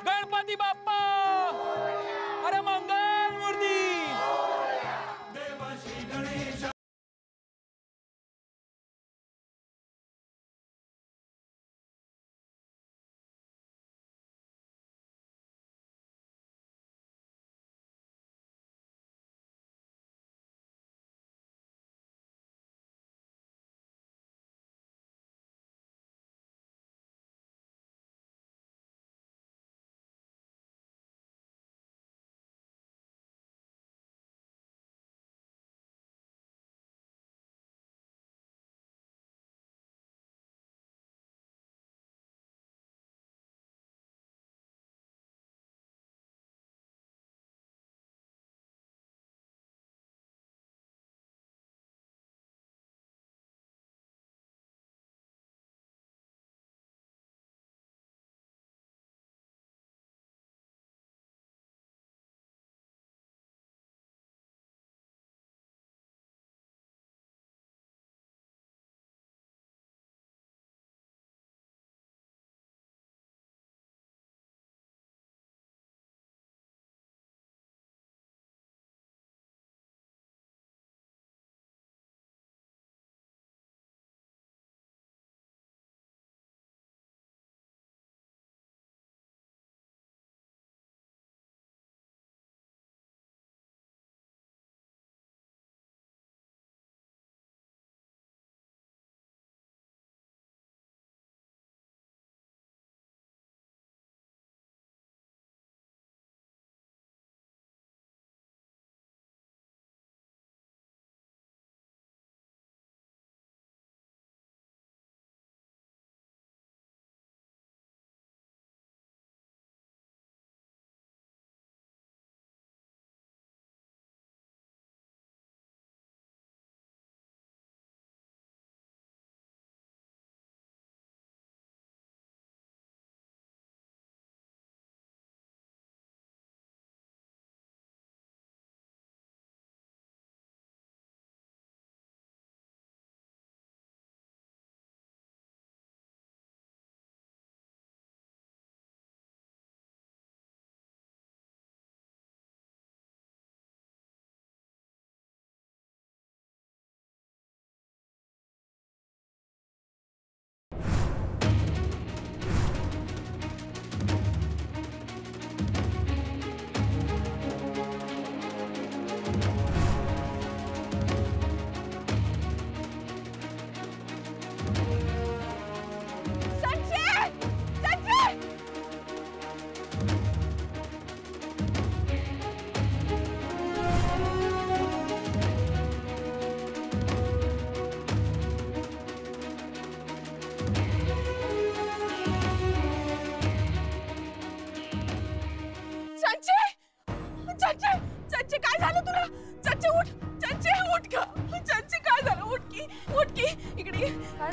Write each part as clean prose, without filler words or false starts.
गणपती बाप्पा अरे मंगल मूर्ती।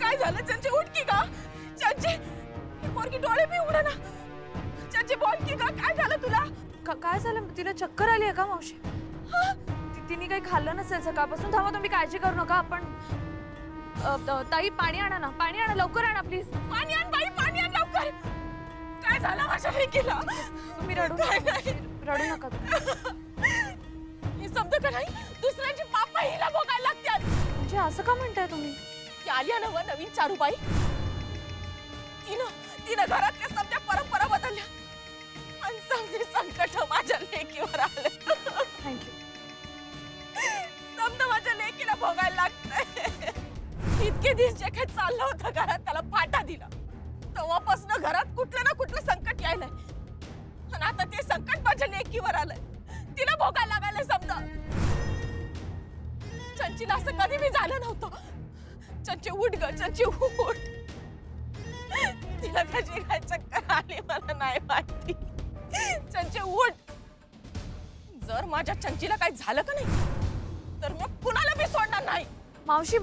काय झालं चंचे? उठ की का चंचे? पोरगी डोळे बी उघडा ना. चंचे बोल की का काय झालं तुला? काय झालं? तिला चक्कर आली आहे का मावशी? तिने काही खाल्लं नसेल सकाळपासून. थांबा तुम्ही काळजी करू नका. आपण ताई पाणी आणा ना. पाणी आणा लवकर आणा प्लीज. पाणी आण बाई पाणी आण लवकर. काय झालं माझ्या लेकीला? तुम्ही रडू नका. हे समजतं का नाही? दुसऱ्याची पाप हिला भोगायला लागतात. म्हणजे असं का म्हणताय तुम्ही? ती आली ना नवीन चारूबाई. तिनं घरातल्या समजा परंपरा बदलल्या आणि समजे संकट माझ्या लेकीवर आलं. थँक्यू. समजा माझ्या लेकीला भोगायला लागतंय. इतके दिवस जे काही चाललं होतं घरात त्याला फाटा दिला. तेव्हापासून घरात कुठलं ना कुठलं संकट यायलंय आणि आता ते संकट माझ्या लेकीवर आलंय. तिला भोगायला लागायला समजा. चंचीला असं कधी मी झालं नव्हतं. चंची उठ ग चंची उठ. तिला कशी काय चक्कर आली मला नाही माहिती. चंची उठ. जर माझ्या चंचीला काही झालं का नाही तर मी कुणाला बी सोडणार नाही. मावशी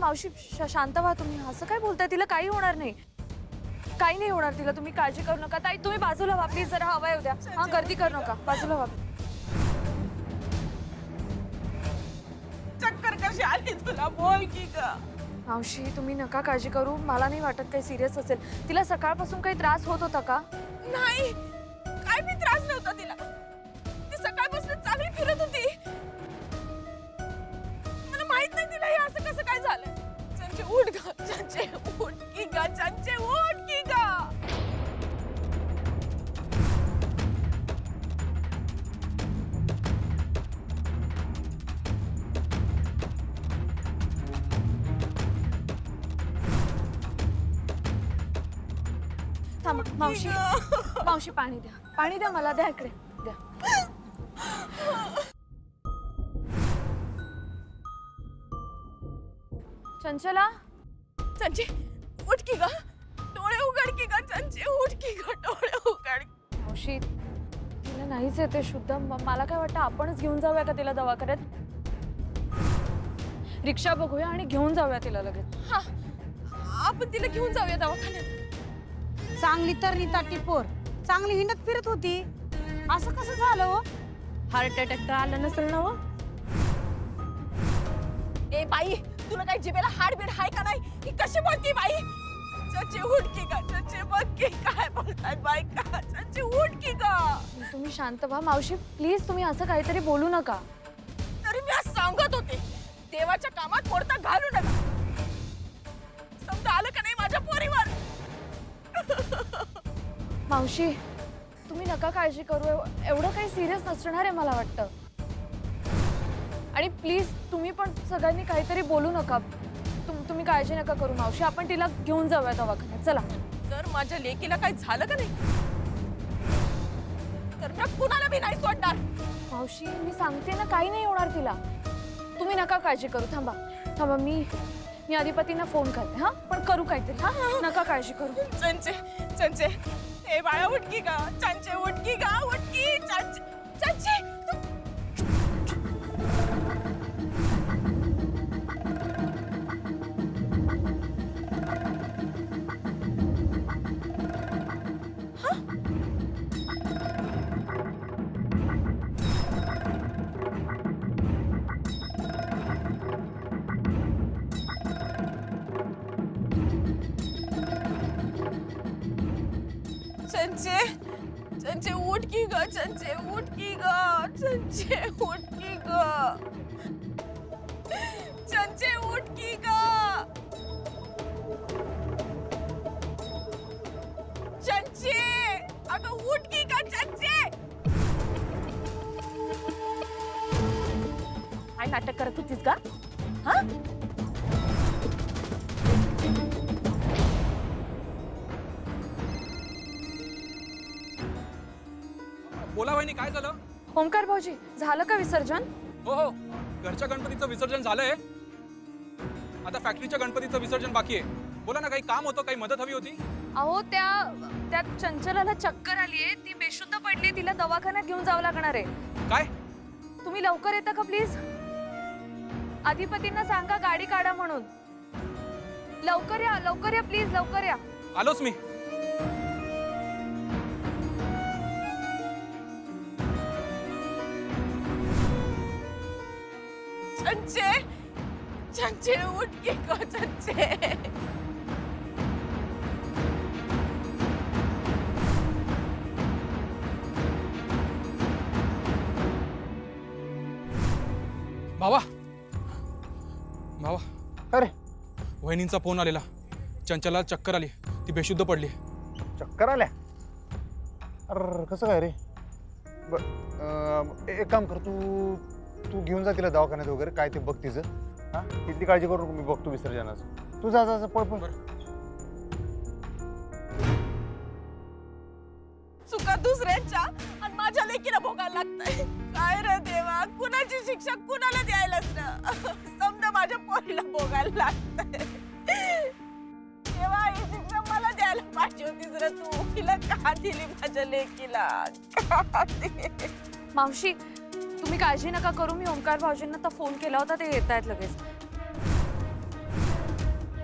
शांत व्हा तुम्ही. असं काय बोलताय? तिला काही होणार नाही. काही नाही होणार तिला. तुम्ही काळजी करू नका. ताई तुम्ही बाजूला व्हा प्लीज. जरा हवा येऊ द्या. हा गर्दी करू नका. बाजूला व्हा. चक्कर कशी आली तुला बोल की ग. मावशी तुम्ही नका काळजी करू. मला नाही वाटत काही सिरियस असेल. तिला सकाळपासून काही त्रास होत होता का? नाही काय बी थांबा मावशी मावशी पाणी द्या मला द्या इकडे द्या चंचला चंचे उठ की ग डोळे उघड की ग चंचे उठ की ग डोळे उघड मावशी तिला नाहीच येते शुद्ध मला काय वाटतं आपणच घेऊन जाऊया का तिला दवाखान्यात रिक्षा बघूया आणि घेऊन जाऊया तिला लगेच हा आपण तिला घेऊन जाऊया दवाखान्यात चांगली तर नीताटी पोर चांगली हिंडत फिरत होती असं कसं झालं हो हार्ट अटॅक तर आला नसेल ना हो ए बाई तुला काय जिभेला हाड बीड हाय का नाही ही कशी बोलती बाई चंचे उठ की ग चंचे बघ की काय बोलताय बाई का चंचे उठ की ग तुम्ही शांत व्हा मावशी प्लीज तुम्ही असं काहीतरी बोलू नका तरी मी आज सांगत होते देवाच्या कामात मोडता घालू नका समजा आलं का नाही माझ्या पोरीवर मावशी तुम्ही नका काळजी करू एवढं काही सिरियस नसणार आहे मला वाटतं आणि प्लीज तुम्ही पण सगळ्यांनी काहीतरी बोलू नका तुम्ही काळजी नका करू मावशी आपण तिला घेऊन जाऊया दवाखान्यात चला जर माझ्या लेकीला काही झालं का नाही तर मी कुणाला बी नाही सोडणार मावशी मी सांगते ना काही नाही होणार तिला तुम्ही नका काळजी करू थांबा मी अधिपतींना फोन करते हा पण करू काहीतरी हा नका काळजी करू चंचे ए बाळा उठ की गा चंचे उठ की गा उठ की चंचे चंचे उठ की ग चंचे उठ की ग चंचे उठ की ग चंचे उठ की ग चंचे अगं उठ की ग चंचे काय नाटक करत होतीस का हा बोला वहिनी काय झालं ओंकार भाऊजी झालं का विसर्जन हो घरच्या गणपतीचं विसर्जन झालंय आता फॅक्टरीच्या गणपतीचं विसर्जन बाकी आहे बोला ना काही काम होतं काही मदत हवी होती अहो त्या चंचलाला चक्कर आलीये ती बेशुद्ध पडली तिला दवाखान्यात घेऊन जावं लागणार आहे काय तुम्ही लवकर येता का प्लीज अधिपतींना सांगा गाडी काढा म्हणून लवकर या प्लीज लवकर या आलोच मी चंचे उठ के को चंचे भावा अरे वहिनींचा फोन आलेला चंचला चक्कर आली ती बेशुद्ध पडली चक्कर आल्या अरे कसं काय रे एक काम कर तू घेऊन जा तिला दवाखान्यात वगैरे काय ते बघ तिचं हा तिथली काळजी करू नको मी बघतो विसर्जनाचं तू जा पळ चुका दुसऱ्यांच्या आणि माझ्या लेकीला भोगायला लागतंय काय रे देवा कुणाची शिक्षा कुणाला द्यायलाच ना समजा माझ्या पोरीला भोगायला लागतंय देवा ही शिक्षा मला द्यायला पाहिजे होतीस रे तू तिला का दिली माझ्या लेकीला मावशी तुम्ही काळजी नका करू मी ओंकार भाऊजींना तर फोन केला होता ते येत आहेत लगेच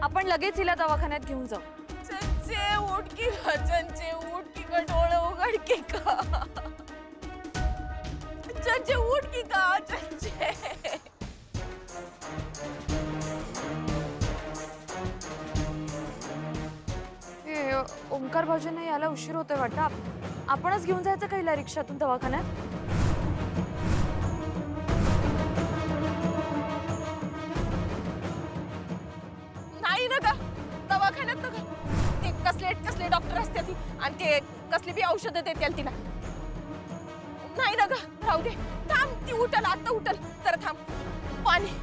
आपण लगेच हिला दवाखान्यात घेऊन जाऊ चंचे उठ की ग चंचे उठ की ग डोळे उघड की ग चंचे उठ की ग चंचे ओंकार भाऊजींना यायला उशीर होतोय वाटतं आपणच घेऊन जायचं का हिला रिक्षातून दवाखान्यात नाही ना ग दवाखान्यात ना ग ते कसले डॉक्टर असतात आणि ते कसली बी औषधं देतील तिला नाही ना ग राहू दे थांब ती उठल आता उठल जरा थांब पाणी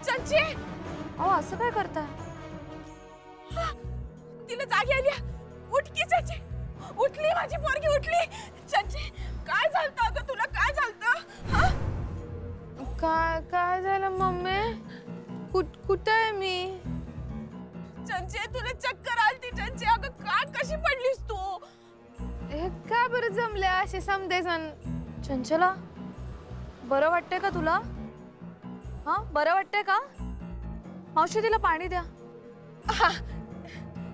चंचे अहो असं काय करताय तिला जागी आली. उठकी चंचे, उठली माझी पोरगी उठली. चंचे काय झालं अगं तुला? काय झालं? काय झालं मम्मी? कुठं आहे मी? चंचे तुला चक्कर आलती. चंचे अगं काय कशी पडलीस तू? हे का बरं जमले असे समजे सण? चंचला बरं वाटतंय का तुला? हा बरं वाटतंय का? मावशी तिला पाणी द्या. हा,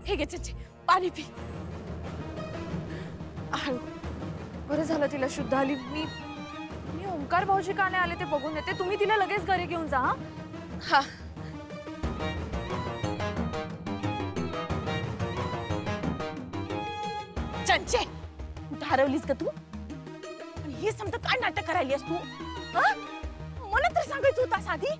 हे घे चंचे पाणी पी. हळू. बरं झालं तिला शुद्ध आली. मी ओंकार भाऊजी का नाही आले ते बघून येते. तुम्ही तिला लगेच घरी घेऊन जा. हा. चंचे हरवलीस का तू? आणि हे समजा काय नाटक करायलीस तू? हा? मला तर सांगायचं होतं आधी.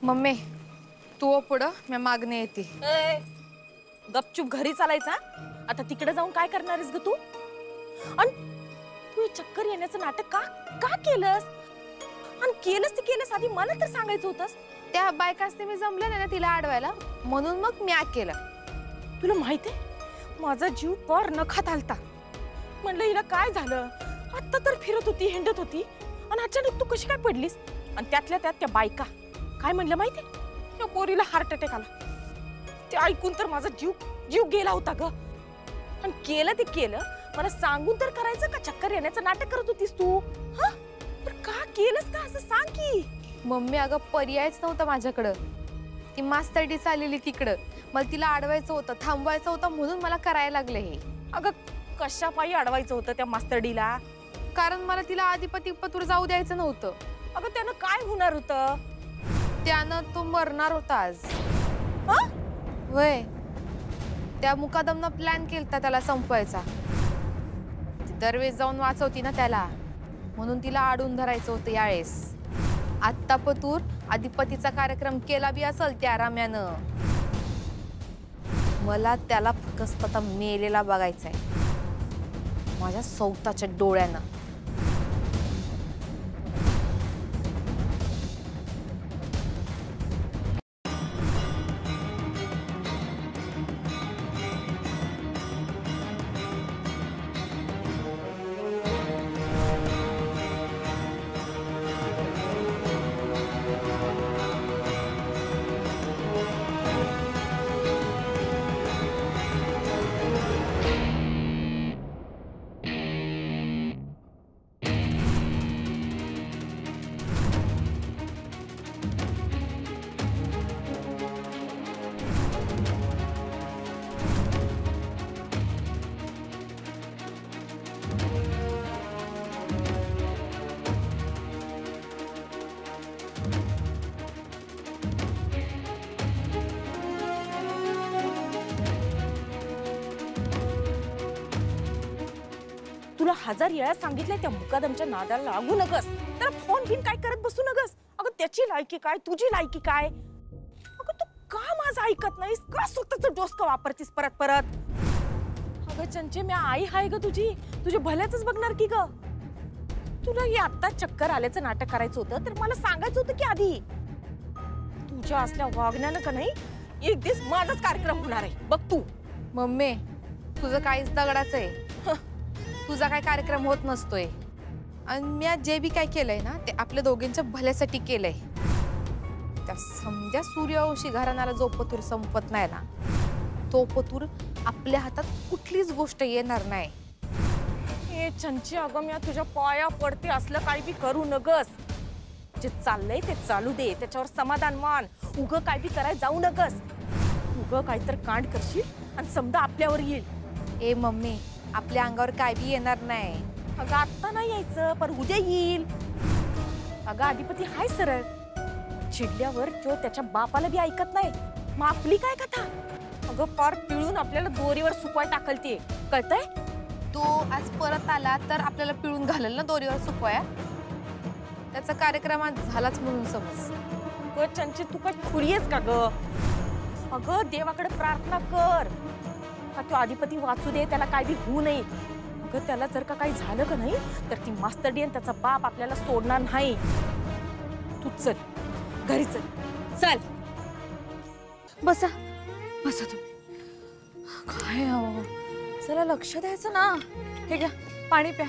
मम्मी तू पुढं मी मागणे येते. गपचूप घरी चालायचा. आता तिकडे जाऊन काय करणार आहेस ग तू? आणि तू चक्कर येण्याचं नाटक का केलंस? आणि केलंस ते केलंस आधी मला तर सांगायचं होतंस. त्या बायकासने मी जमले नाही ना तिला अडवायला, म्हणून मग मी केलं. तुला माहितीये माझा जीव पर नखात आलता. म्हणलं हिला काय झालं? आता तर फिरत होती हिंडत होती आणि अचानक तू कशी काय पडलीस? आणि त्यातल्या त्यात त्या बायका काय म्हणलं माहिती? त्या पोरीला हार्ट अटॅक आला. ते ऐकून तर माझा जीव गेला होता ग. आणि केलं ते केलं. मला सांगून तर करायचं का चक्कर येण्याचं नाटक करत होतीस तू? हा तर का केलंस का असं सांग की. मम्मी अगं पर्यायच नव्हता माझ्याकडं. ती मास्तरडी चाललेली तिकडं, मला तिला अडवायचं होतं, थांबवायचं होतं, म्हणून मला करायला लागलं हे. अगं कशा पायी अडवायचं होतं त्या मास्तरडीला? कारण मला तिला आधिपती पतूर जाऊ द्यायचं नव्हतं. अगं त्यानं काय होणार होतं? त्यानं तो मरणार होता आज. हा? होय, त्या मुकादमनं प्लॅन केलता त्याला संपवायचा. ती दरवेळेस जाऊन वाचवती ना त्याला, म्हणून तिला आडून धरायचं होतं यावेळेस. आत्ता पतूर अधिपतीचा कार्यक्रम केला बी असेल त्या राम्यानं. मला त्याला फक्त आता मेलेला बघायचंय माझ्या सौताच्या डोळ्यानं. तुला 1000 वेळा सांगितलंय त्या मुकादमच्या नादाला लागू नकस. तर फोन बिन काय करत बसू नकस. अगं त्याची लायकी काय तुझी लायकी काय. अगं तू का माझं ऐकत नाहीस का स्वतःचं डोसकं वापरतीस परत परत. अगं चंचे मी आई हाय ग तुझी तुझ्या भल्याच बघणार की ग. तुला हे आत्ता चक्कर आल्याचं नाटक करायचं होतं तर मला सांगायचं होतं की आधी. तुझ्या असल्या वागण्यानं का नाही एक दिवस माझाच कार्यक्रम होणार आहे बघ तू. मम्मी तुझं काहीच दगडाचं आहे. तुझा काय कार्यक्रम होत नसतोय. आणि मी आज जे बी काय केलंय ना ते आपल्या दोघींच्या भल्यासाठी केलंय. त्या समध्या सूर्यवंशी घराण्याला जो पतूर संपत नाही ना तो पतूर आपल्या हातात कुठलीच गोष्ट येणार नाही. हे चंची अगं मी तुझ्या पाया पडते असलं काही बी करू नगस. जे चाललंय ते चालू दे त्याच्यावर समाधान मान. उगं काय बी करायला जाऊ नगस. उगं काहीतरी कांड करशील आणि समजा आपल्यावर येईल. ए मम्मी आपल्या अंगावर काय बी येणार नाही. अगं आत्ता नाही यायचं पण उद्या येईल. अगं अधिपती हाय सरळ. चिडल्यावर तो त्याच्या बापाला बी ऐकत नाही. मग आपली काय कथा. अगं पार पिळून आपल्याला दोरीवर सुकवाय टाकल ते कळतंय. तो आज परत आला तर आपल्याला पिळून घालेल ना दोरीवर सुकवाया. त्याचा कार्यक्रम आज झालाच म्हणून समज. अगं चंची तू काय खुरी आहेस का ग. अगं देवाकडे प्रार्थना कर का तो अधिपती वाचू दे त्याला काय बी होऊ नये. अगं त्याला जर का काही झालं का नाही तर ती मास्तरडी आणि त्याचा बाप आपल्याला सोडणार नाही. तू चल घरी चल चल. बसा बसा तुम्ही. काय अहो चला लक्ष द्यायचं ना. हे घ्या पाणी प्या.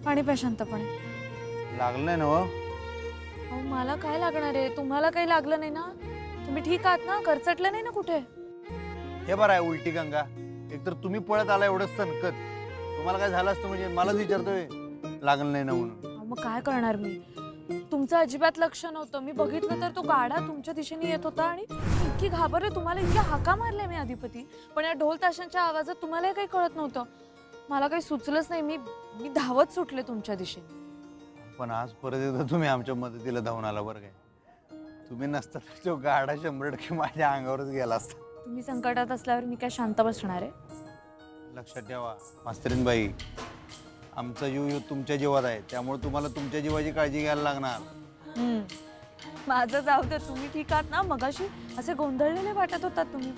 पाणी प्या शांतपणे. लागलं नाही ना हो? अहो मला काय लागणार आहे. तुम्हाला काही लागलं नाही ना. तुम्ही ठीक आहात ना. करचटलं नाही ना कुठे. हे बरं आहे उलटी गंगा. एकतर तुम्ही पळत आला एवढं सनकत. तुम्हाला काय झालं असतं म्हणजे मलाच विचारतोय लागलं नाही ना म्हणून. मग काय करणार मी. तुमचं अजिबात लक्ष नव्हतं. मी बघितलं तर तो गाडा तुमच्या दिशेने येत होता आणि इतकी घाबरले. तुम्हाला इतक्या हाका मारल्या मी अधिपती पण या ढोल ताशांच्या आवाजात तुम्हाला काही कळत नव्हतं. मला काही सुचलंच नाही. मी धावत सुटले तुमच्या दिशेने. पण आज परत एकदा तुम्ही आमच्या मदतीला धावून आला बरं काय. तुम्ही नसता तर तो गाडा 100% माझ्या अंगावरच गेला असता. तुम्ही संकटात असल्यावर मी काय शांत बसणार आहे. लक्षात ठेवा मास्तरीन बाई आमचा जीव तुमच्या जीवात आहे त्यामुळे तुम्हाला तुमच्या जीवाची काळजी घ्यायला लागणार. माझं जाऊ दे. तुम्ही ठीक आहात ना. मगाशी असे गोंधळलेले वाटत होतात तुम्ही.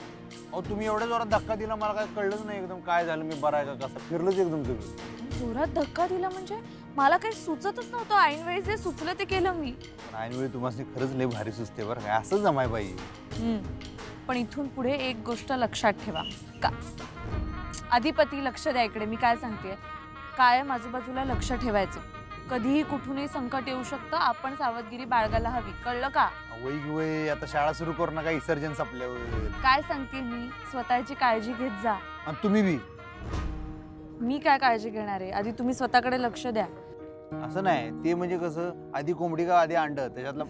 अहो तुम्ही एवढ्या जोरात धक्का दिला मला काय कळलंच नाही एकदम काय झालं. मी बरा आहे का कसं फिरलोच एकदम. तुम्ही जोरात धक्का दिला म्हणजे मला काही सुचतच नव्हतं. ऐनवेळी जे सुचलं ते केलं मी. पण ऐनवेळी तुम्हाला खरंच लय भारी सुचते बरं काय. असं जमाय पाहिजे. पण इथून पुढे एक गोष्ट लक्षात ठेवा का. अधिपती लक्ष द्या इकडे. मी काय सांगते कायम आजूबाजूला लक्ष ठेवायचं. कधीही कुठूनही संकट येऊ शकतं. आपण सावधगिरी बाळगायला हवी. कळलं का. वय वय आता शाळा सुरू करू नका. विसर्जन संपल्यावर. काय सांगते मी. स्वतःची काळजी घेत जा. आणि तुम्ही बी. मी काय काळजी घेणार आहे. आधी तुम्ही स्वतःकडे लक्ष द्या. असं नाही ते म्हणजे कसं आधी कोंबडी का आधी अंड त्याच्यातला.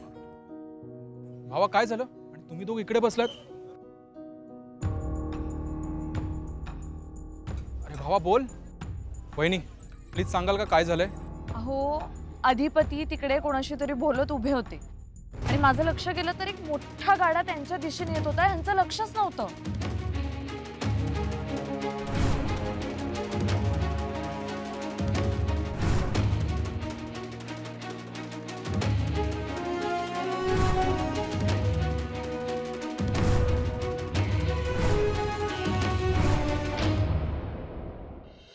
भावा काय झालं आणि तुम्ही दोघ इकडे बसलात. अरे भावा बोल. वहिनी प्लीज सांगाल का काय झालंय. अहो अधिपती तिकडे कोणाशी तरी बोलत उभे होते आणि माझं लक्ष गेलं तर एक मोठा गाडा त्यांच्या दिशेने येत होता. यांचं लक्षच नव्हतं.